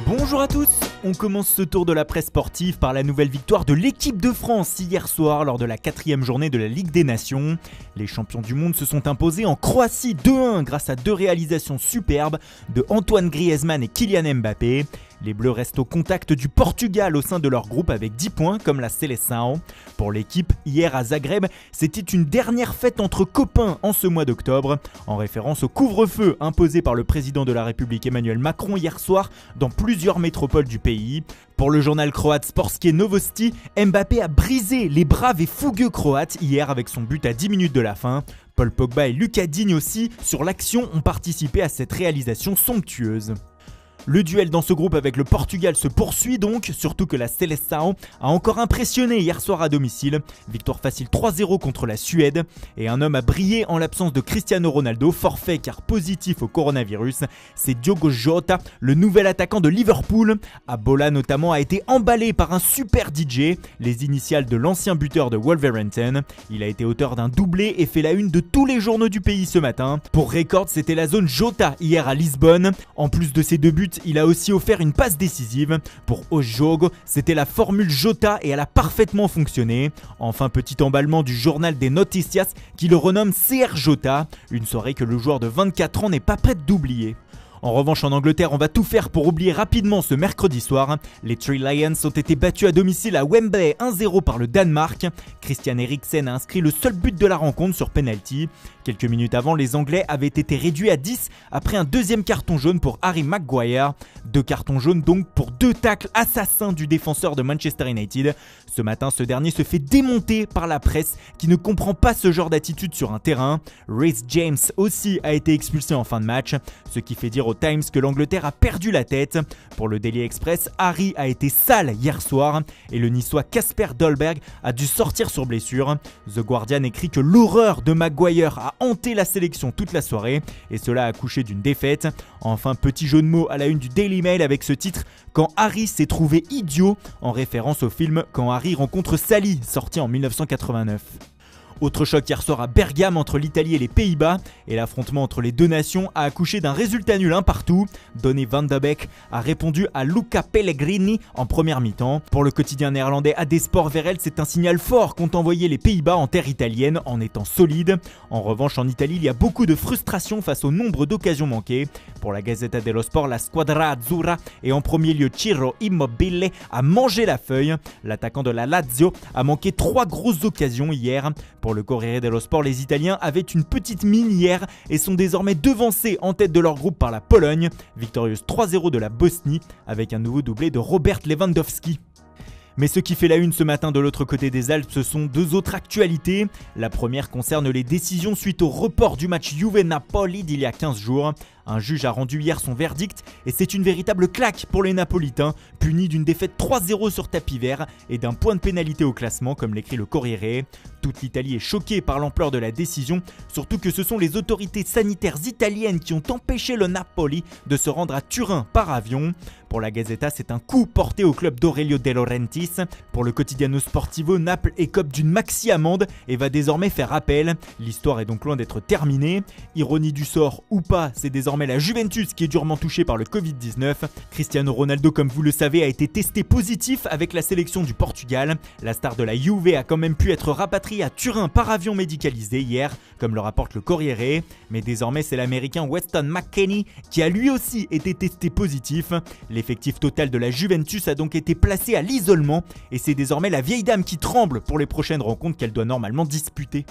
Bonjour à tous, on commence ce tour de la presse sportive par la nouvelle victoire de l'équipe de France hier soir lors de la 4e journée de la Ligue des Nations. Les champions du monde se sont imposés en Croatie 2-1 grâce à deux réalisations superbes de Antoine Griezmann et Kylian Mbappé. Les Bleus restent au contact du Portugal au sein de leur groupe avec 10 points comme la Seleção. Pour l'équipe, hier à Zagreb, c'était une dernière fête entre copains en ce mois d'octobre, en référence au couvre-feu imposé par le président de la République Emmanuel Macron hier soir dans plusieurs métropoles du pays. Pour le journal croate Sportske Novosti, Mbappé a brisé les braves et fougueux croates hier avec son but à 10 minutes de la fin. Paul Pogba et Lucas Digne aussi, sur l'action, ont participé à cette réalisation somptueuse. Le duel dans ce groupe avec le Portugal se poursuit donc, surtout que la Seleção a encore impressionné hier soir à domicile. Victoire facile 3-0 contre la Suède. Et un homme a brillé en l'absence de Cristiano Ronaldo, forfait car positif au coronavirus. C'est Diogo Jota, le nouvel attaquant de Liverpool. Abola notamment a été emballé par un super DJ, les initiales de l'ancien buteur de Wolverhampton. Il a été auteur d'un doublé et fait la une de tous les journaux du pays ce matin. Pour record, c'était la zone Jota hier à Lisbonne. En plus de ses deux buts, il a aussi offert une passe décisive. Pour O Jogo, c'était la formule Jota et elle a parfaitement fonctionné. Enfin, petit emballement du journal des Noticias qui le renomme CR Jota, une soirée que le joueur de 24 ans n'est pas prêt d'oublier. En revanche, en Angleterre, on va tout faire pour oublier rapidement ce mercredi soir. Les Three Lions ont été battus à domicile à Wembley 1-0 par le Danemark. Christian Eriksen a inscrit le seul but de la rencontre sur penalty. Quelques minutes avant, les Anglais avaient été réduits à 10 après un deuxième carton jaune pour Harry Maguire. 2 cartons jaunes donc pour 2 tacles assassins du défenseur de Manchester United. Ce matin, ce dernier se fait démonter par la presse qui ne comprend pas ce genre d'attitude sur un terrain. Reece James aussi a été expulsé en fin de match, ce qui fait dire au Times que l'Angleterre a perdu la tête. Pour le Daily Express, Harry a été sale hier soir et le Niçois Kasper Dolberg a dû sortir sur blessure. The Guardian écrit que l'horreur de Maguire a hanté la sélection toute la soirée et cela a accouché d'une défaite. Enfin, petit jeu de mots à la une du Daily Mail avec ce titre « Quand Harry s'est trouvé idiot » en référence au film « Quand Harry rencontre Sally » sorti en 1989. Autre choc hier soir à Bergame entre l'Italie et les Pays-Bas, et l'affrontement entre les deux nations a accouché d'un résultat nul un partout. Donny van de Beek a répondu à Luca Pellegrini en première mi-temps. Pour le quotidien néerlandais AD Sport VRL, c'est un signal fort qu'ont envoyé les Pays-Bas en terre italienne en étant solides. En revanche, en Italie, il y a beaucoup de frustration face au nombre d'occasions manquées. Pour la Gazzetta dello Sport, la Squadra Azzurra et en premier lieu Ciro Immobile a mangé la feuille. L'attaquant de la Lazio a manqué 3 grosses occasions hier. Pour le Corriere dello Sport, les Italiens avaient une petite mine hier et sont désormais devancés en tête de leur groupe par la Pologne, victorieuse 3-0 de la Bosnie avec un nouveau doublé de Robert Lewandowski. Mais ce qui fait la une ce matin de l'autre côté des Alpes, ce sont 2 autres actualités. La première concerne les décisions suite au report du match Juve-Napoli d'il y a 15 jours. Un juge a rendu hier son verdict et c'est une véritable claque pour les Napolitains, punis d'une défaite 3-0 sur tapis vert et d'un point de pénalité au classement, comme l'écrit le Corriere. Toute l'Italie est choquée par l'ampleur de la décision, surtout que ce sont les autorités sanitaires italiennes qui ont empêché le Napoli de se rendre à Turin par avion. Pour la Gazzetta, c'est un coup porté au club d'Aurelio De Laurentiis. Pour le Quotidiano Sportivo, Naples écope d'une maxi-amende et va désormais faire appel. L'histoire est donc loin d'être terminée. Ironie du sort ou pas, c'est désormais la Juventus qui est durement touchée par le Covid-19. Cristiano Ronaldo, comme vous le savez, a été testé positif avec la sélection du Portugal. La star de la Juve a quand même pu être rapatriée à Turin par avion médicalisé hier, comme le rapporte le Corriere. Mais désormais, c'est l'Américain Weston McKennie qui a lui aussi été testé positif. L'effectif total de la Juventus a donc été placé à l'isolement et c'est désormais la vieille dame qui tremble pour les prochaines rencontres qu'elle doit normalement disputer.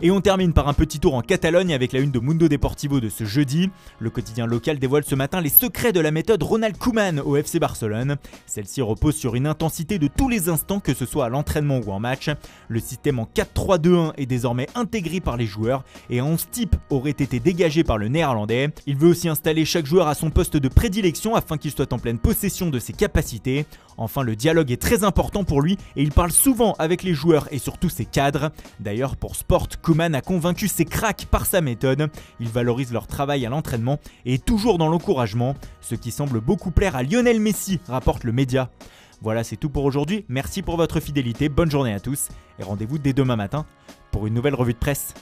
Et on termine par un petit tour en Catalogne avec la une de Mundo Deportivo de ce jeudi. Le quotidien local dévoile ce matin les secrets de la méthode Ronald Koeman au FC Barcelone. Celle-ci repose sur une intensité de tous les instants, que ce soit à l'entraînement ou en match. Le système en 4-3-2-1 est désormais intégré par les joueurs et un 11 type aurait été dégagé par le néerlandais. Il veut aussi installer chaque joueur à son poste de prédilection afin qu'il soit en pleine possession de ses capacités. Enfin, le dialogue est très important pour lui et il parle souvent avec les joueurs et surtout ses cadres. D'ailleurs, pour Sport, Koeman a convaincu ses cracks par sa méthode. Il valorise leur travail à l'entraînement et est toujours dans l'encouragement, ce qui semble beaucoup plaire à Lionel Messi, rapporte le média. Voilà, c'est tout pour aujourd'hui. Merci pour votre fidélité, bonne journée à tous et rendez-vous dès demain matin pour une nouvelle revue de presse.